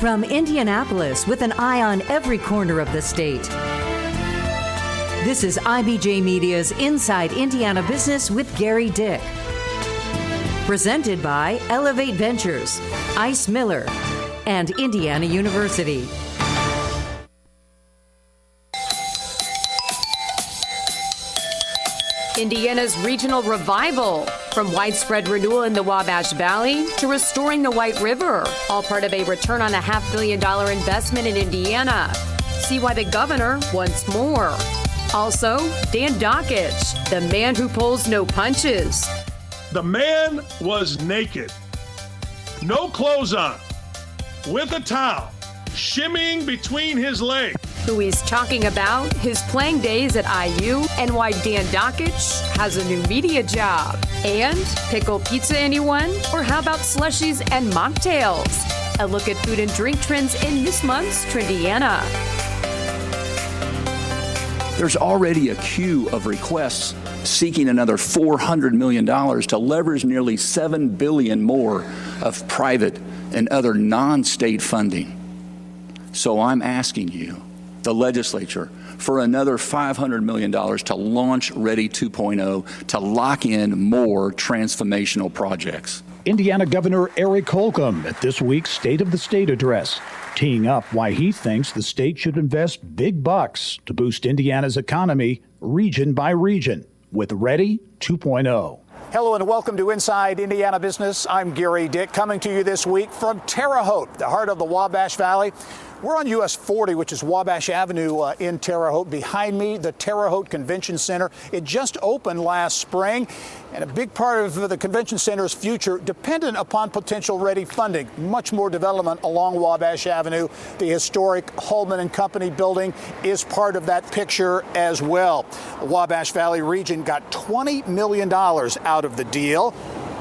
From Indianapolis, with an eye on every corner of the state. This is IBJ Media's Inside Indiana Business with Gary Dick. Presented by Elevate Ventures, Ice Miller, and Indiana University. Indiana's regional revival, from widespread renewal in the Wabash Valley to restoring the White River, all part of a return on a $500 million investment in Indiana. See why the governor wants more. Also, Dan Dakich, the man who pulls no punches. The man was naked, no clothes on, with a towel, shimmying between his legs. Who he's talking about, his playing days at IU, and why Dan Dakich has a new media job. And pickle pizza, anyone? Or how about slushies and mocktails? A look at food and drink trends in this month's Trendiana. There's already a queue of requests seeking another $400 million to leverage nearly $7 billion more of private and other non-state funding. So I'm asking you, the legislature, for another $500 million to launch Ready 2.0 to lock in more transformational projects. Indiana Governor Eric Holcomb at this week's State of the State address, teeing up why he thinks the state should invest big bucks to boost Indiana's economy region by region with Ready 2.0. Hello and welcome to Inside Indiana Business. I'm Gary Dick, coming to you this week from Terre Haute, the heart of the Wabash Valley. We're on US 40, which is Wabash Avenue in Terre Haute. Behind me, the Terre Haute Convention Center. It just opened last spring, and a big part of the convention center's future dependent upon potential Ready funding. Much more development along Wabash Avenue. The historic Holman and Company building is part of that picture as well. The Wabash Valley region got $20 million out of the deal.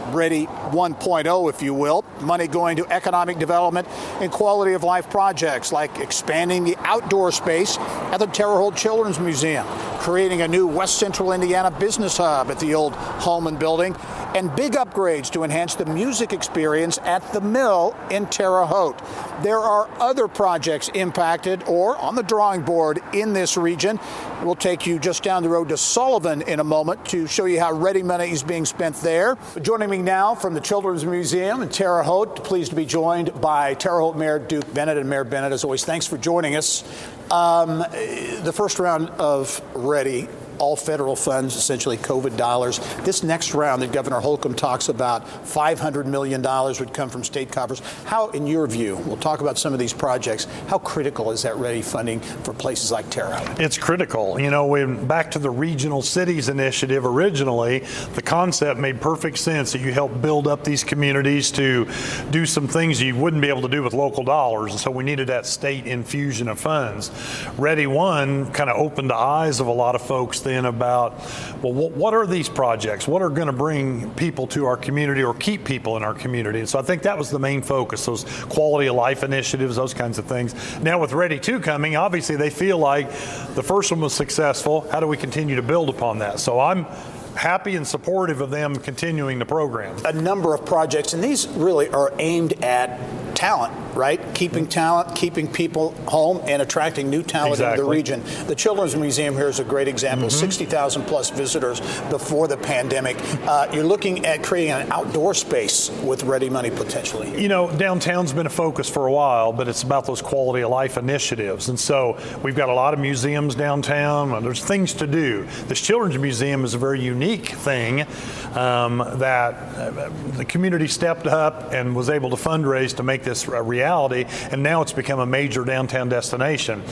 Ready 1.0, if you will. Money going to economic development and quality of life projects like expanding the outdoor space at the Terre Haute Children's Museum, creating a new West Central Indiana business hub at the old Holman building, and big upgrades to enhance the music experience at the Mill in Terre Haute. There are other projects impacted or on the drawing board in this region. We'll take you just down the road to Sullivan in a moment to show you how Ready money is being spent there. Joining me now from the Children's Museum in Terre Haute, pleased to be joined by Terre Haute Mayor Duke Bennett. And Mayor Bennett, as always, thanks for joining us. The first round of Ready, all federal funds, essentially COVID dollars. This next round that Governor Holcomb talks about, $500 million would come from state coffers. How, in your view, we'll talk about some of these projects, how critical is that Ready funding for places like Terre Haute? It's critical. You know, when back to the Regional Cities Initiative originally, the concept made perfect sense that you help build up these communities to do some things you wouldn't be able to do with local dollars. And so we needed that state infusion of funds. Ready 1 kind of opened the eyes of a lot of folks then about, well, what are these projects? What are going to bring people to our community or keep people in our community? And so I think that was the main focus, those quality of life initiatives, those kinds of things. Now with Ready 2 coming, obviously they feel like the first one was successful. How do we continue to build upon that? So I'm happy and supportive of them continuing the program. A number of projects, and these really are aimed at talent, right? Keeping talent, keeping people home, and attracting new talent into the region. The Children's Museum here is a great example. 60,000 plus visitors before the pandemic. You're looking at creating an outdoor space with Ready money potentially. You know, downtown's been a focus for a while, but it's about those quality of life initiatives. And so we've got a lot of museums downtown. There's things to do. This Children's Museum is a very unique thing that the community stepped up and was able to fundraise to make this a reality, and now it's become a major downtown destination.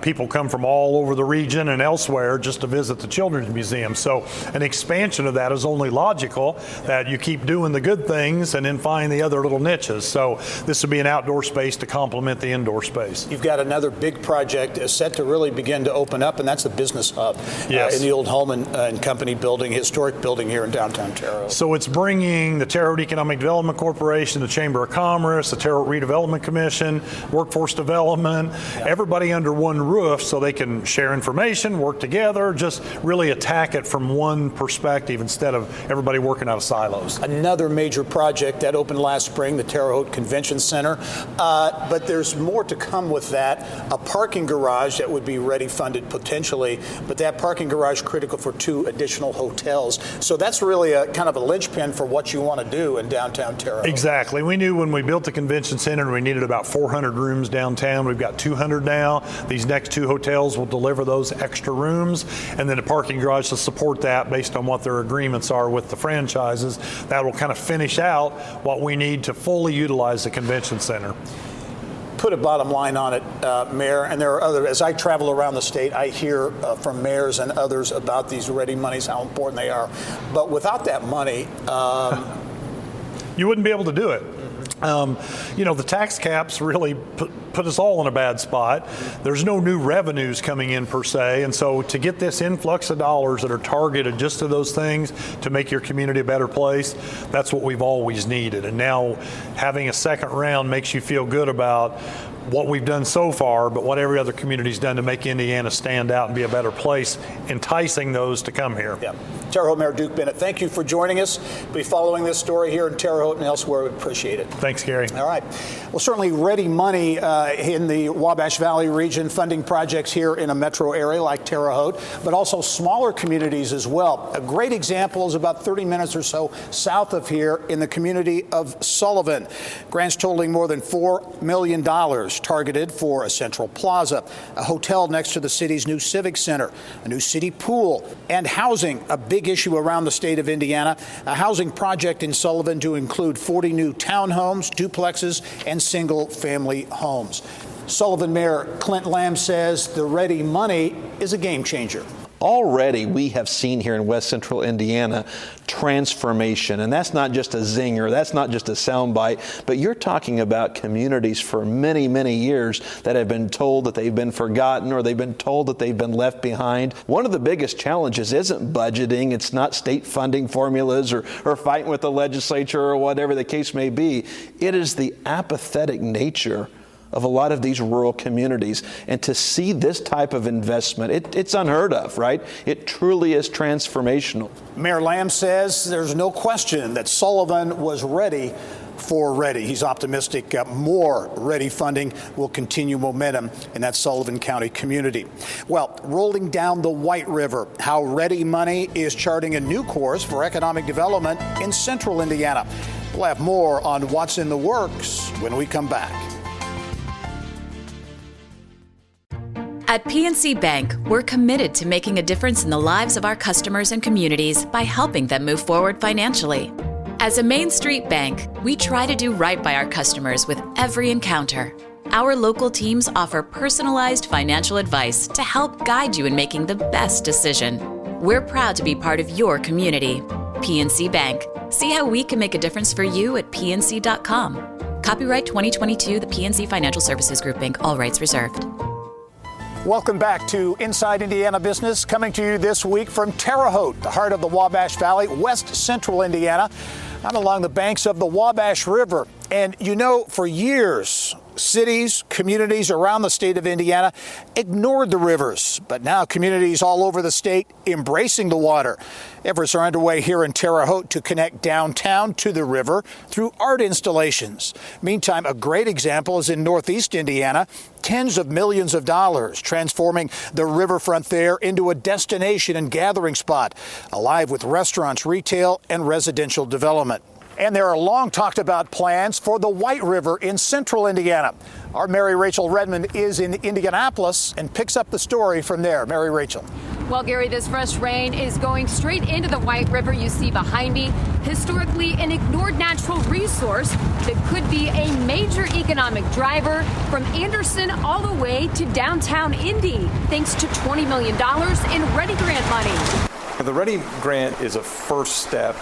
People come from all over the region and elsewhere just to visit the Children's Museum. So an expansion of that is only logical, that you keep doing the good things and then find the other little niches. So this would be an outdoor space to complement the indoor space. You've got another big project set to really begin to open up, and that's the business hub in the old Holman and Company building. building, historic building here in downtown Terre Haute. So it's bringing the Terre Haute Economic Development Corporation, the Chamber of Commerce, the Terre Haute Redevelopment Commission, Workforce Development, everybody under one roof so they can share information, work together, just really attack it from one perspective instead of everybody working out of silos. Another major project that opened last spring, the Terre Haute Convention Center. But there's more to come with that. A parking garage that would be ready funded potentially, but that parking garage critical for 2 additional hotels. So that's really a kind of a linchpin for what you want to do in downtown Terre Haute. Exactly. We knew when we built the convention center we needed about 400 rooms downtown. We've got 200 now. These next 2 hotels will deliver those extra rooms, and then a parking garage to support that based on what their agreements are with the franchises. That will kind of finish out what we need to fully utilize the convention center. Put a bottom line on it, Mayor, and there are other, as I travel around the state, I hear from mayors and others about these ready monies, how important they are. But without that money, you wouldn't be able to do it. The tax caps really put us all in a bad spot. There's no new revenues coming in per se, and so to get this influx of dollars that are targeted just to those things to make your community a better place, that's what we've always needed. And now having a second round makes you feel good about what we've done so far, but what every other community's done to make Indiana stand out and be a better place, enticing those to come here. Yeah. Terre Haute Mayor Duke Bennett, thank you for joining us. Be following this story here in Terre Haute and elsewhere. We appreciate it. Thanks, Gary. All right. Well, certainly ready money in the Wabash Valley region, funding projects here in a metro area like Terre Haute, but also smaller communities as well. A great example is about 30 minutes or so south of here in the community of Sullivan. Grants totaling more than $4 million targeted for a central plaza, a hotel next to the city's new civic center, a new city pool, and housing, a big issue around the state of Indiana. A housing project in Sullivan to include 40 new townhomes, duplexes, and single-family homes. Sullivan Mayor Clint Lamb says the ready money is a game changer. Already we have seen here in West Central Indiana transformation, and that's not just a zinger, that's not just a soundbite, but you're talking about communities for many, many years that have been told that they've been forgotten or they've been told that they've been left behind. One of the biggest challenges isn't budgeting, it's not state funding formulas or fighting with the legislature or whatever the case may be. It is the apathetic nature of a lot of these rural communities. And to see this type of investment, it's unheard of, right? It truly is transformational. Mayor Lamb says there's no question that Sullivan was ready for ready. He's optimistic more ready funding will continue momentum in that Sullivan County community. Well, rolling down the White River, how ready money is charting a new course for economic development in central Indiana. We'll have more on what's in the works when we come back. At PNC Bank, we're committed to making a difference in the lives of our customers and communities by helping them move forward financially. As a Main Street bank, we try to do right by our customers with every encounter. Our local teams offer personalized financial advice to help guide you in making the best decision. We're proud to be part of your community. PNC Bank. See how we can make a difference for you at pnc.com. Copyright 2022, the PNC Financial Services Group, Inc., all rights reserved. Welcome back to Inside Indiana Business, coming to you this week from Terre Haute, the heart of the Wabash Valley, west central Indiana. I'm along the banks of the Wabash River. And you know, for years, cities, communities around the state of Indiana ignored the rivers. But now communities all over the state embracing the water. Efforts are underway here in Terre Haute to connect downtown to the river through art installations. Meantime, a great example is in northeast Indiana, tens of millions of dollars transforming the riverfront there into a destination and gathering spot, alive with restaurants, retail, and residential development. And there are long talked about plans for the White River in central Indiana. Our Mary Rachel Redmond is in Indianapolis and picks up the story from there. Mary Rachel. Well, Gary, this fresh rain is going straight into the White River you see behind me. Historically an ignored natural resource that could be a major economic driver from Anderson all the way to downtown Indy, thanks to $20 million in Ready Grant money. The Ready Grant is a first step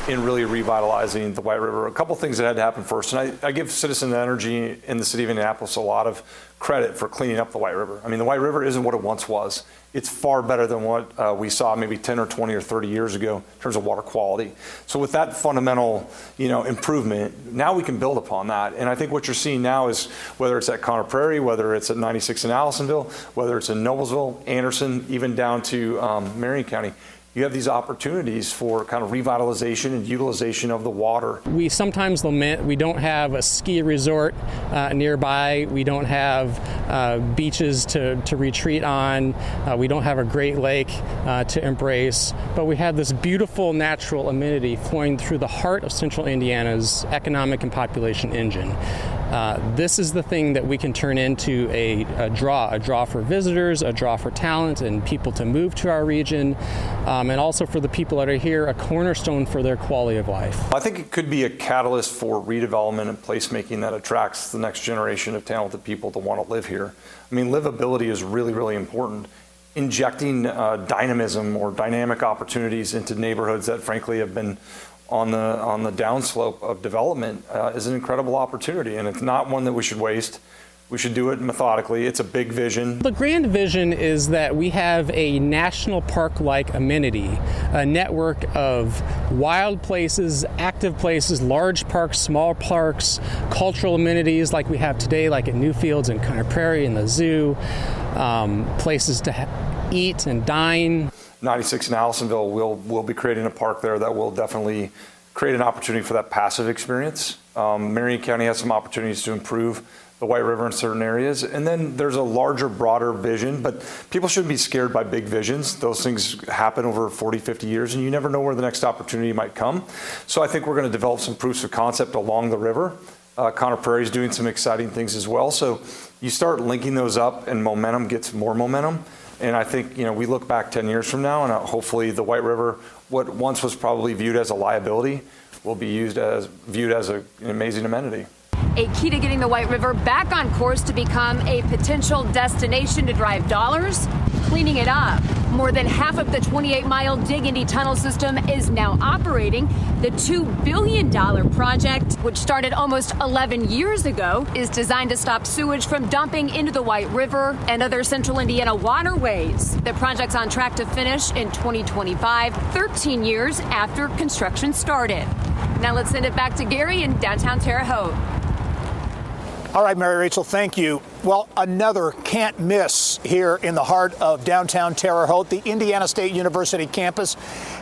in really revitalizing the White River. A couple things that had to happen first, and I give Citizen Energy in the city of Indianapolis a lot of credit for cleaning up the White River. I mean, the White River isn't what it once was. It's far better than what we saw maybe 10 or 20 or 30 years ago in terms of water quality. So with that fundamental, improvement, now we can build upon that. And I think what you're seeing now is whether it's at Conner Prairie, whether it's at 96 in Allisonville, whether it's in Noblesville, Anderson, even down to Marion County, you have these opportunities for kind of revitalization and utilization of the water. We sometimes lament we don't have a ski resort nearby. We don't have beaches to retreat on. We don't have a Great Lake to embrace. But we have this beautiful natural amenity flowing through the heart of central Indiana's economic and population engine. This is the thing that we can turn into a draw for visitors, a draw for talent and people to move to our region, and also for the people that are here, a cornerstone for their quality of life. I think it could be a catalyst for redevelopment and placemaking that attracts the next generation of talented people to want to live here. I mean, livability is really, really important. Injecting dynamism or dynamic opportunities into neighborhoods that frankly have been on the downslope of development is an incredible opportunity, and it's not one that we should waste. We should do it methodically. It's a big vision. The grand vision is that we have a national park-like amenity, a network of wild places, active places, large parks, small parks, cultural amenities like we have today, like at Newfields and Conner Prairie and the zoo, places to eat and dine. 96 in Allisonville, we'll be creating a park there that will definitely create an opportunity for that passive experience. Marion County has some opportunities to improve the White River in certain areas. And then there's a larger, broader vision, but people shouldn't be scared by big visions. Those things happen over 40, 50 years, and you never know where the next opportunity might come. So I think we're going to develop some proofs of concept along the river. Conner Prairie is doing some exciting things as well. So you start linking those up and momentum gets more momentum. And I think, we look back 10 years from now and hopefully the White River, what once was probably viewed as a liability, will be viewed as an amazing amenity. A key to getting the White River back on course to become a potential destination to drive dollars, cleaning it up. More than half of the 28-mile Dig Indy tunnel system is now operating. The $2 billion project, which started almost 11 years ago, is designed to stop sewage from dumping into the White River and other central Indiana waterways. The project's on track to finish in 2025, 13 years after construction started. Now let's send it back to Gary in downtown Terre Haute. All right, Mary Rachel, thank you. Well, another can't miss here in the heart of downtown Terre Haute, the Indiana State University campus,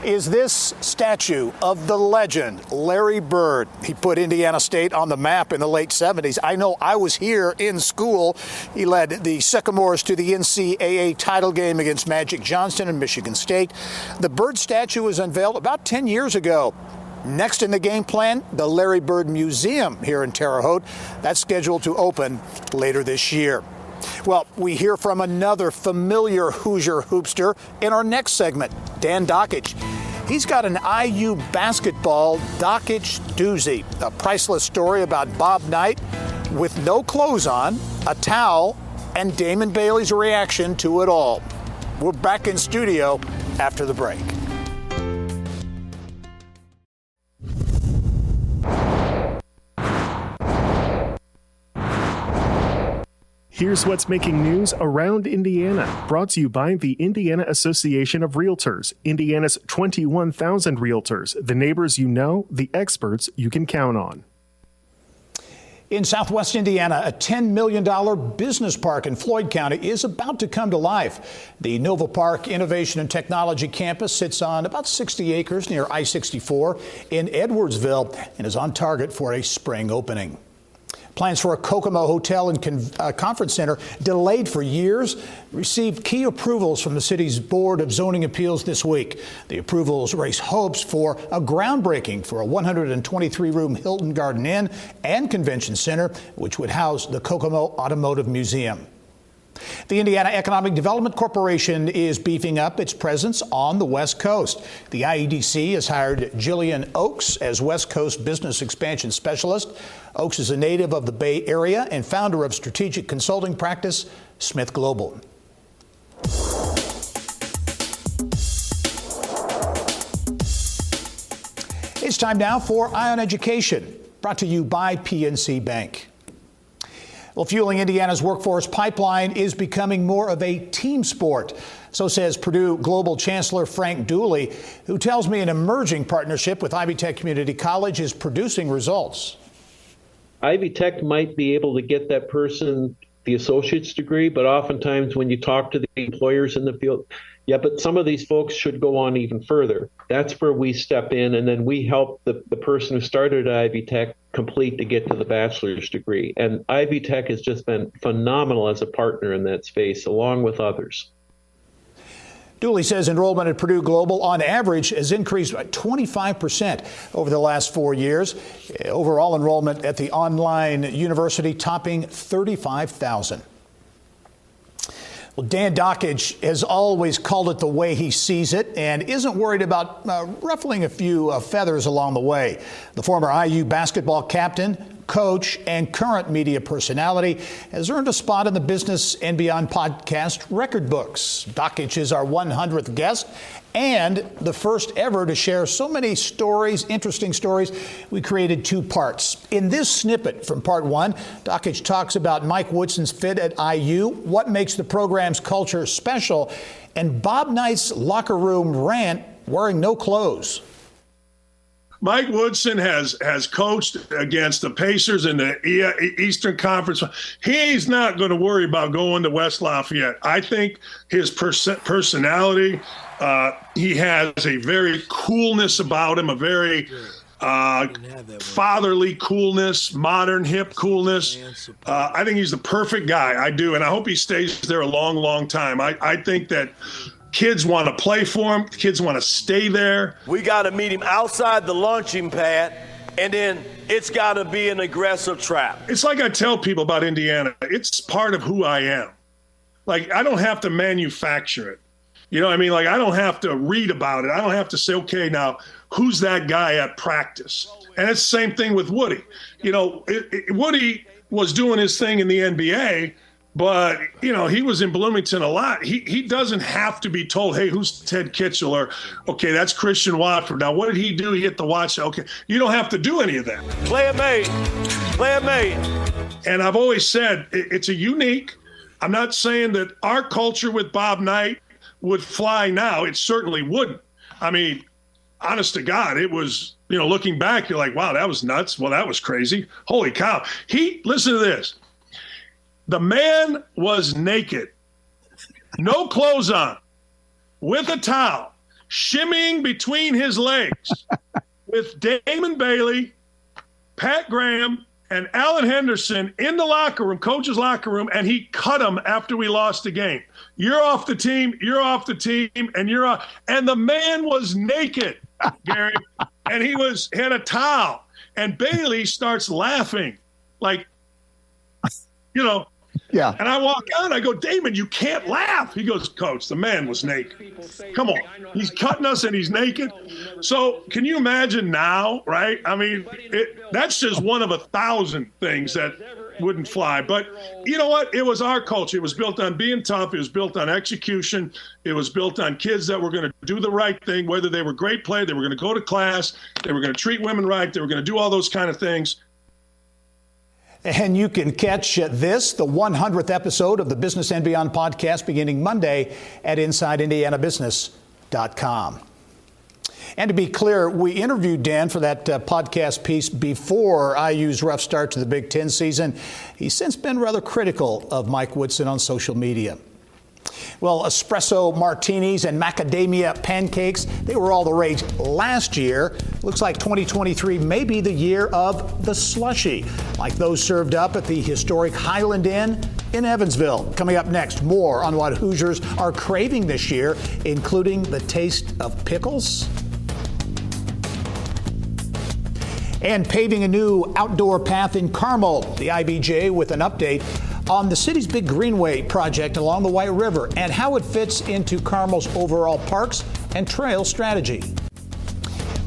is this statue of the legend, Larry Bird. He put Indiana State on the map in the late 70s. I know I was here in school. He led the Sycamores to the NCAA title game against Magic Johnson and Michigan State. The Bird statue was unveiled about 10 years ago. Next in the game plan, the Larry Bird Museum here in Terre Haute. That's scheduled to open later this year. Well, we hear from another familiar Hoosier hoopster in our next segment, Dan Dakich. He's got an IU basketball Dakich doozy, a priceless story about Bob Knight with no clothes on, a towel, and Damon Bailey's reaction to it all. We're back in studio after the break. Here's what's making news around Indiana, brought to you by the Indiana Association of Realtors, Indiana's 21,000 realtors, the neighbors you know, the experts you can count on. In southwest Indiana, a $10 million business park in Floyd County is about to come to life. The Nova Park Innovation and Technology Campus sits on about 60 acres near I-64 in Edwardsville and is on target for a spring opening. Plans for a Kokomo Hotel and Conference Center, delayed for years, received key approvals from the city's Board of Zoning Appeals this week. The approvals raise hopes for a groundbreaking for a 123-room Hilton Garden Inn and Convention Center, which would house the Kokomo Automotive Museum. The Indiana Economic Development Corporation is beefing up its presence on the West Coast. The IEDC has hired Jillian Oakes as West Coast Business Expansion Specialist. Oakes is a native of the Bay Area and founder of strategic consulting practice Smith Global. It's It's time now for Eye on Education, brought to you by PNC Bank. Well, fueling Indiana's workforce pipeline is becoming more of a team sport. So says Purdue Global Chancellor Frank Dooley, who tells me an emerging partnership with Ivy Tech Community College is producing results. Ivy Tech might be able to get that person the associate's degree, but oftentimes when you talk to the employers in the field, yeah, but some of these folks should go on even further. That's where we step in, and then we help the person who started at Ivy Tech complete to get to the bachelor's degree. And Ivy Tech has just been phenomenal as a partner in that space, along with others. Dooley says enrollment at Purdue Global on average has increased by 25% over the last 4 years. Overall enrollment at the online university topping 35,000. Well, Dan Dakich has always called it the way he sees it and isn't worried about ruffling a few feathers along the way. The former IU basketball captain, coach, and current media personality has earned a spot in the Business and Beyond podcast record books. Dakich is our 100th guest and the first ever to share so many stories, interesting stories. We created 2 parts. In this snippet from part 1, Dakich talks about Mike Woodson's fit at IU, what makes the program's culture special, and Bob Knight's locker room rant wearing no clothes. Mike Woodson has coached against the Pacers in the Eastern Conference. He's not going to worry about going to West Lafayette. I think his personality, he has a very coolness about him, a very fatherly coolness, modern, hip coolness. I think he's the perfect guy. I do, and I hope he stays there a long, long time. I think that kids want to play for him. Kids want to stay there. We got to meet him outside the launching pad, and then it's got to be an aggressive trap. It's like I tell people about Indiana. It's part of who I am. Like, I don't have to manufacture it. You know what I mean? Like, I don't have to read about it. I don't have to say, okay, now, who's that guy at practice? And it's the same thing with Woody. You know, Woody was doing his thing in the NBA, but, you know, he was in Bloomington a lot. He doesn't have to be told, hey, who's Ted Kitchell? Or, okay, that's Christian Watford. Now, what did he do? He hit the watch. Okay, you don't have to do any of that. Player made. Player made. And I've always said it's a unique. I'm not saying that our culture with Bob Knight would fly now. It certainly wouldn't. I mean, honest to God, it was, you know, looking back, you're like, wow, that was nuts. Well, that was crazy. Holy cow. Listen to this. The man was naked, no clothes on, with a towel, shimmying between his legs, with Damon Bailey, Pat Graham, and Alan Henderson in the locker room, coach's locker room, and he cut them after we lost the game. You're off the team, and you're off. And the man was naked, Gary, and he had a towel. And Bailey starts laughing, like, you know. Yeah. And I walk out, I go, Damon, you can't laugh. He goes, Coach, the man was naked. Come on. He's cutting us and he's naked. So can you imagine now, right? I mean, that's just one of 1,000 things that wouldn't fly. But you know what? It was our culture. It was built on being tough. It was built on execution. It was built on kids that were going to do the right thing, whether they were great players, they were going to go to class, they were going to treat women right, they were going to do all those kind of things. And you can catch the 100th episode of the Business and Beyond podcast beginning Monday at InsideIndianaBusiness.com. And to be clear, we interviewed Dan for that podcast piece before IU's rough start to the Big Ten season. He's since been rather critical of Mike Woodson on social media. Well, espresso martinis and macadamia pancakes, they were all the rage last year. Looks like 2023 may be the year of the slushie, like those served up at the historic Highland Inn in Evansville. Coming up next, more on what Hoosiers are craving this year, including the taste of pickles and paving a new outdoor path in Carmel. The IBJ with an update on the city's big greenway project along the White River and how it fits into Carmel's overall parks and trail strategy.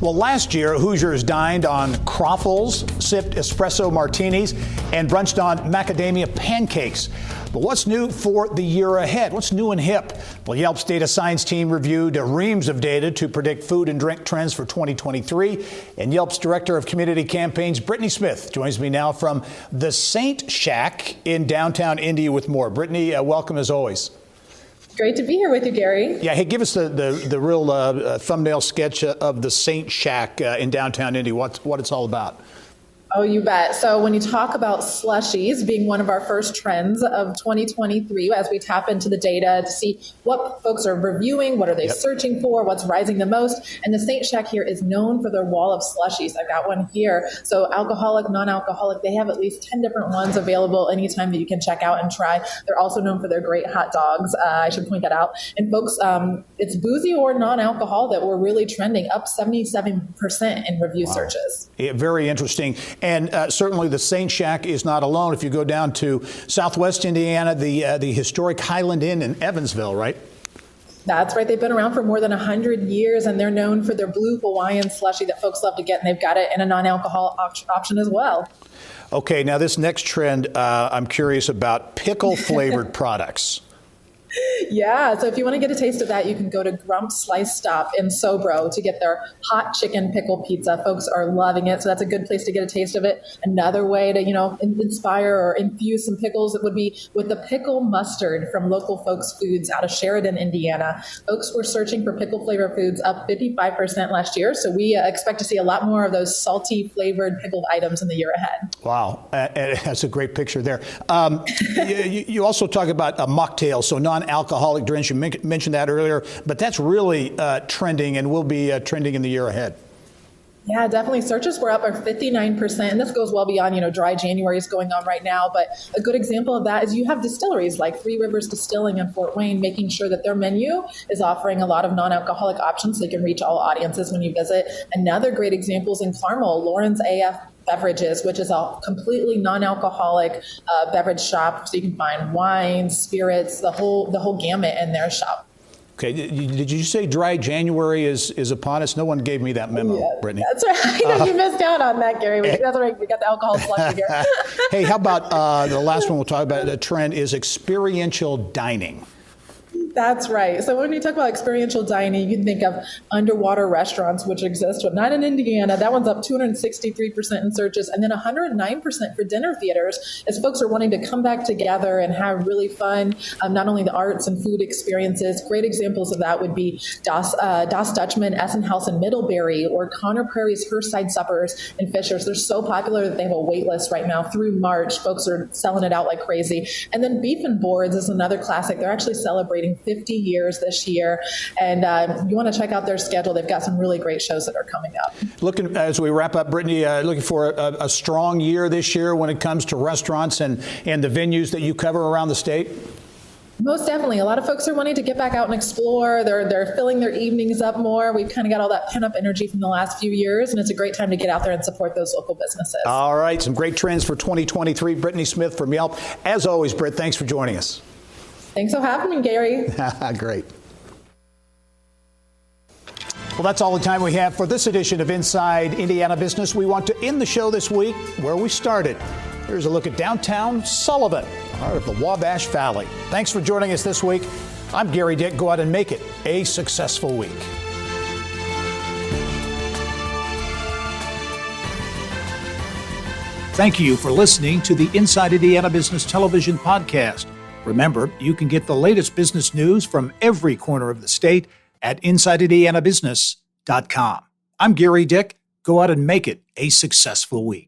Well, last year, Hoosiers dined on croffles, sipped espresso martinis, and brunched on macadamia pancakes. But what's new for the year ahead? What's new and hip? Well, Yelp's data science team reviewed reams of data to predict food and drink trends for 2023. And Yelp's director of community campaigns, Brittany Smith, joins me now from the Saint Shack in downtown Indy with more. Brittany, welcome as always. Great to be here with you, Gary. Yeah, hey, give us the real thumbnail sketch of the Saint Shack in downtown Indy, what it's all about. Oh, you bet. So when you talk about slushies being one of our first trends of 2023, as we tap into the data to see what folks are reviewing, what are they searching for, what's rising the most. And the Saint Shack here is known for their wall of slushies. I've got one here. So alcoholic, non-alcoholic, they have at least 10 different ones available anytime that you can check out and try. They're also known for their great hot dogs. I should point that out. And folks, it's boozy or non-alcohol that we're really trending, up 77% in review searches. Yeah, very interesting. And certainly the Saint Shack is not alone. If you go down to Southwest Indiana, the historic Highland Inn in Evansville, right? That's right. They've been around for more than 100 years, and they're known for their blue Hawaiian slushie that folks love to get, and they've got it in a non-alcohol option as well. Okay, now this next trend, I'm curious about pickle-flavored products. Yeah, so if you want to get a taste of that, you can go to Grump's Slice Stop in Sobro to get their hot chicken pickle pizza. Folks are loving it, so that's a good place to get a taste of it. Another way to, inspire or infuse some pickles, it would be with the pickle mustard from Local Folks Foods out of Sheridan, Indiana. Folks were searching for pickle flavored foods, up 55% last year, so we expect to see a lot more of those salty flavored pickled items in the year ahead. Wow, that's a great picture there. You also talk about mocktails, so non-alcoholic drinks. You mentioned that earlier, but that's really trending and will be trending in the year ahead. Yeah, definitely. Searches were up by 59%, and this goes well beyond, dry January is going on right now. But a good example of that is you have distilleries like Three Rivers Distilling in Fort Wayne, making sure that their menu is offering a lot of non-alcoholic options so they can reach all audiences when you visit. Another great example is in Carmel, Lauren's AF Beverages, which is a completely non-alcoholic beverage shop, so you can find wine, spirits, the whole gamut in their shop. Okay, did you say dry January is upon us? No one gave me that memo, Brittany. That's right. You missed out on that, Gary. That's right. We got the alcohol slushie here. Hey, how about the last one we'll talk about? The trend is experiential dining. That's right. So when we talk about experiential dining, you can think of underwater restaurants, which exist, but not in Indiana. That one's up 263% in searches, and then 109% for dinner theaters, as folks are wanting to come back together and have really fun, not only the arts and food experiences. Great examples of that would be Das Dutchman, Essenhaus in Middlebury, or Connor Prairie's Hearthside Suppers in Fishers. They're so popular that they have a wait list right now through March. Folks are selling it out like crazy. And then Beef and Boards is another classic. They're actually celebrating 50 years this year, and you want to check out their schedule. They've got some really great shows that are coming up. Looking, as we wrap up, Brittany, looking for a strong year this year when it comes to restaurants and the venues that you cover around the state? Most definitely. A lot of folks are wanting to get back out and explore. They're filling their evenings up more. We've kind of got all that pent-up energy from the last few years, and it's a great time to get out there and support those local businesses. All right. Some great trends for 2023. Brittany Smith from Yelp. As always, Britt, thanks for joining us. Thanks for having me, Gary. Great. Well, that's all the time we have for this edition of Inside Indiana Business. We want to end the show this week where we started. Here's a look at downtown Sullivan, heart of the Wabash Valley. Thanks for joining us this week. I'm Gary Dick. Go out and make it a successful week. Thank you for listening to the Inside Indiana Business Television podcast. Remember, you can get the latest business news from every corner of the state at InsideIndianaBusiness.com. I'm Gary Dick. Go out and make it a successful week.